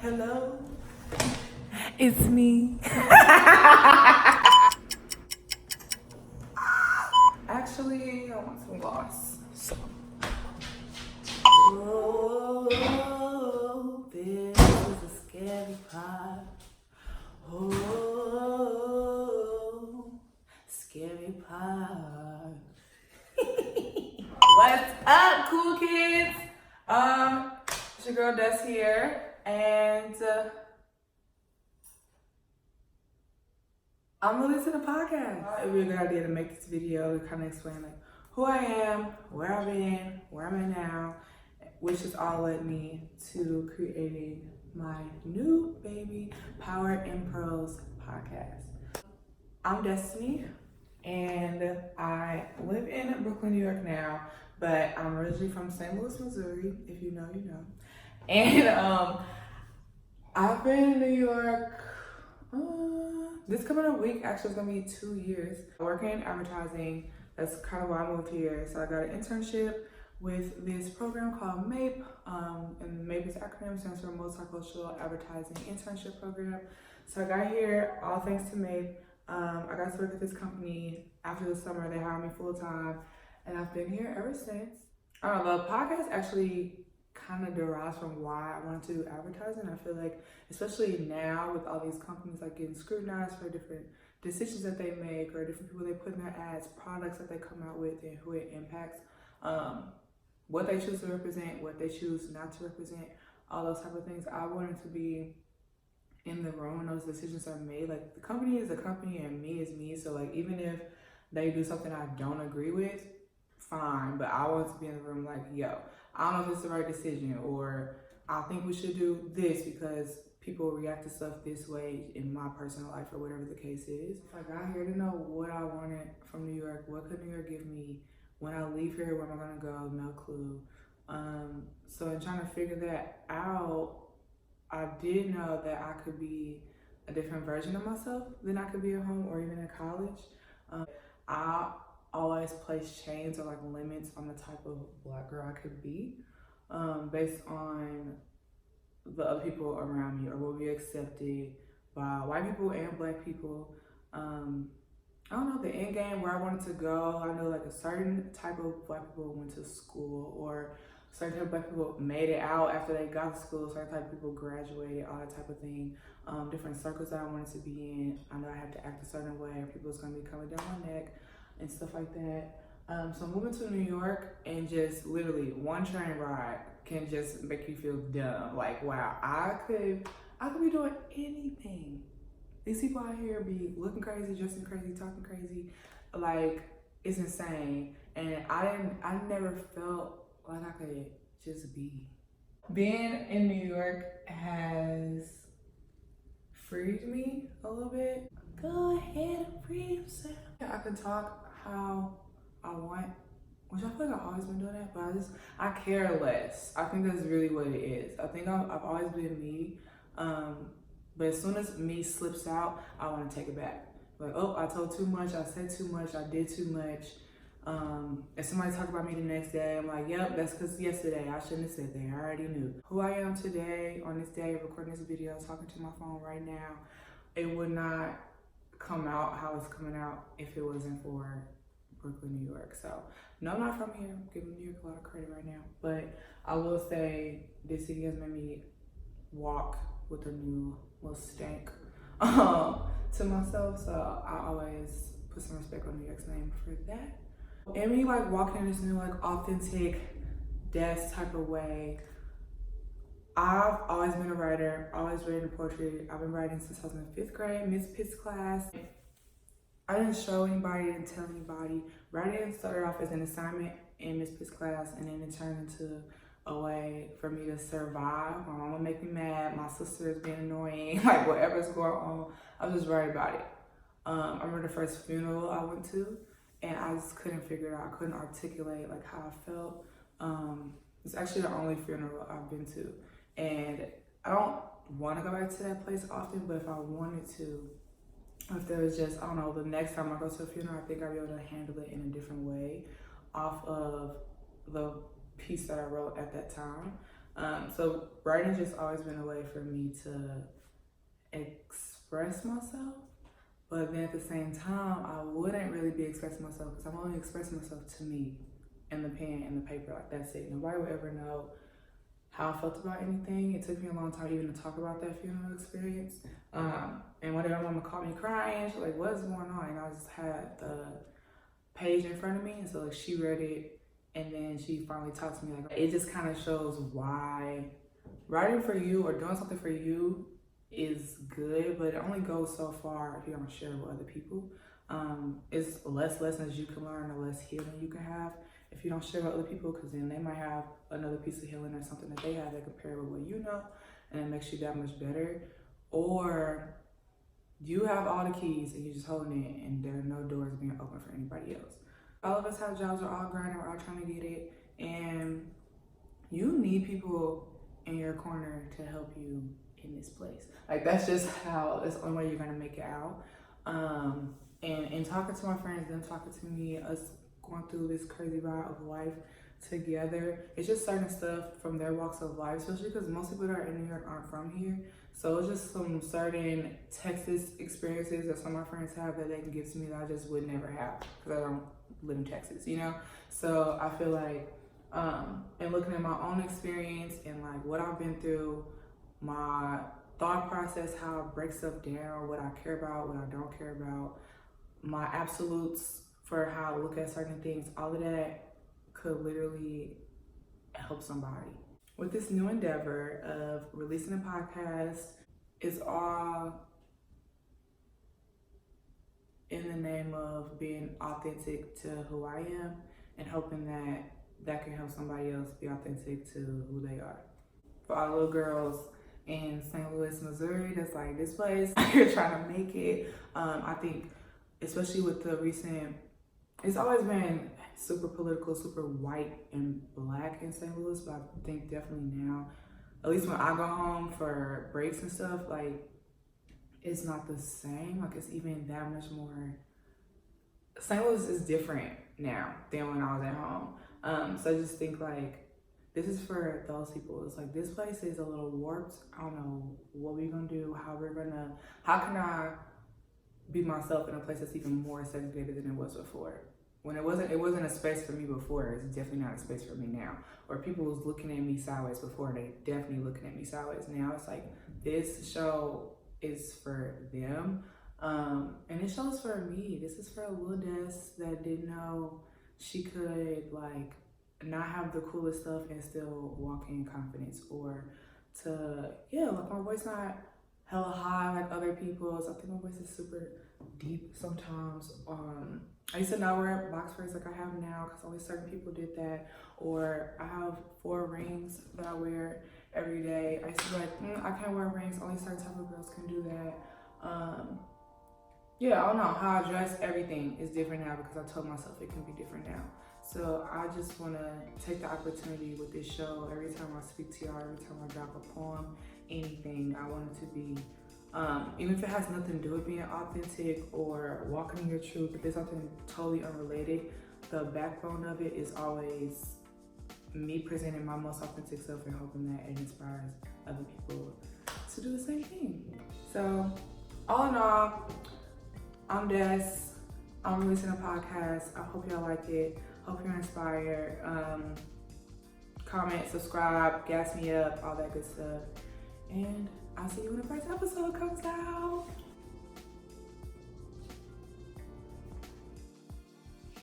Hello, it's me. Actually, I want some gloss. So. Oh, this is a scary part. Oh, scary part. What's up, cool kids? It's your girl Des here, and I'm releasing a podcast. It would be a good idea to make this video to kind of explain like who I am, where I've been, where I'm at now, which has all led me to creating my new baby, Power in Prose Podcast. I'm Destanee, and I live in Brooklyn, New York now, but I'm originally from St. Louis, Missouri. If you know, you know. And I've been in New York. This coming up week actually is gonna be 2 years working in advertising. That's kind of why I moved here. So I got an internship with this program called MAPE, and MAPE's acronym stands for Multicultural Advertising Internship Program. So I got here all thanks to MAPE. I got to work at this company after the summer. They hired me full time, and I've been here ever since. I don't know, the podcast actually kind of derives from why I wanted to do advertising. I feel like, especially now with all these companies like getting scrutinized for different decisions that they make or different people they put in their ads, products that they come out with, and who it impacts, what they choose to represent, what they choose not to represent, all those type of things. I wanted to be in the room when those decisions are made. Like, the company is a company and me is me. So like, even if they do something I don't agree with, fine, but I want to be in the room like, yo, I don't know if it's the right decision, or I think we should do this because people react to stuff this way in my personal life, or whatever the case is. I got here to know what I wanted from New York. What could New York give me? When I leave here, where am I gonna go? No clue. So in trying to figure that out, I did know that I could be a different version of myself than I could be at home or even in college. I always place chains or like limits on the type of Black girl I could be, based on the other people around me or will be accepted by white people and Black people. I don't know, the end game where I wanted to go. I know like a certain type of Black people went to school, or certain type of Black people made it out after they got to school, certain type of people graduated, all that type of thing. Different circles that I wanted to be in. I know I have to act a certain way, or people's gonna be coming down my neck and stuff like that. So moving to New York and just literally one train ride can just make you feel dumb. Like, wow, I could be doing anything. These people out here be looking crazy, dressing crazy, talking crazy. Like, it's insane. And I never felt like I could just be. Being in New York has freed me a little bit. Go ahead and free yourself. I can talk how I want, which I feel like I've always been doing that, but I care less. I think that's really what it is. I think I've always been me, but as soon as me slips out, I want to take it back. Like, oh, I told too much, I said too much, I did too much. If somebody talk about me the next day, I'm like, yep, that's because yesterday I shouldn't have said that. I already knew. Who I am today, on this day, recording this video, talking to my phone right now, it would not come out how it's coming out if it wasn't for Brooklyn, New York. So no, I'm not from here. I'm giving New York a lot of credit right now, but I will say this city has made me walk with a new little stank to myself. So I always put some respect on New York's name for that. And me like walking in this new like authentic desk type of way. I've always been a writer, always written poetry. I've been writing since I was in 5th grade, Miss Pitt's class. I didn't show anybody, didn't tell anybody. Writing started off as an assignment in Miss Pitt's class, and then it turned into a way for me to survive. My mama make me mad, my sister is being annoying, like whatever's going on, I was just writing about it. I remember the first funeral I went to, and I just couldn't figure it out. I couldn't articulate like how I felt. It's actually the only funeral I've been to. And I don't want to go back to that place often, but if I wanted to, if there was just, I don't know, the next time I go to a funeral, I think I'll be able to handle it in a different way off of the piece that I wrote at that time. So writing's just always been a way for me to express myself. But then at the same time, I wouldn't really be expressing myself because I'm only expressing myself to me and the pen and the paper. Like, that's it. Nobody would ever know how I felt about anything. It took me a long time even to talk about that funeral experience. And one day my mama called me crying. She was like, "What's going on?" And I just had the page in front of me. And so like she read it and then she finally talked to me. Like, it just kind of shows why writing for you or doing something for you is good, but it only goes so far if you don't share with other people. It's less lessons you can learn or less healing you can have if you don't share with other people, because then they might have another piece of healing or something that they have that compare with what you know, and it makes you that much better. Or you have all the keys and you're just holding it and there are no doors being open for anybody else. All of us have jobs, we're all grinding, we're all trying to get it, and you need people in your corner to help you in this place. Like, that's just how, that's the only way you're gonna make it out. And talking to my friends, them talking to me, us going through this crazy ride of life together, it's just certain stuff from their walks of life, especially because most people that are in New York aren't from here. So it's just some certain Texas experiences that some of my friends have that they can give to me that I just would never have because I don't live in Texas, you know? So I feel like, and looking at my own experience and like what I've been through, my thought process, how I break stuff down, what I care about, what I don't care about, my absolutes for how I look at certain things, all of that could literally help somebody. With this new endeavor of releasing a podcast, it's all in the name of being authentic to who I am and hoping that can help somebody else be authentic to who they are. For all the little girls in St. Louis, Missouri, that's like, this place, you're trying to make it. I think, especially with the recent, it's always been super political, super white and black in St. Louis, but I think definitely now, at least when I go home for breaks and stuff, like, it's not the same. Like, it's even that much more. St. Louis is different now than when I was at home. So I just think like, this is for those people. It's like, this place is a little warped. I don't know what we're gonna do, how can I be myself in a place that's even more segregated than it was before? When it wasn't a space for me before, it's definitely not a space for me now. Or people was looking at me sideways before, they definitely looking at me sideways now. It's like, this show is for them. And it shows for me. This is for a little Des that didn't know she could like not have the coolest stuff and still walk in confidence, or to, yeah, like my voice not hella high like other people's. I think my voice is super deep sometimes. I used to not wear box braids like I have now because only certain people did that. Or I have 4 rings that I wear every day. I used to be like, I can't wear rings, only certain type of girls can do that. Yeah, I don't know, how I dress, everything is different now because I told myself it can be different now. So I just want to take the opportunity with this show. Every time I speak to y'all, every time I drop a poem, anything, I want it to be, even if it has nothing to do with being authentic or walking in your truth, if it's something totally unrelated, the backbone of it is always me presenting my most authentic self and hoping that it inspires other people to do the same thing. So all in all, I'm Des. I'm releasing a podcast. I hope y'all like it. Hope you're inspired. Comment, subscribe, gas me up, all that good stuff. And I'll see you when the first episode comes out.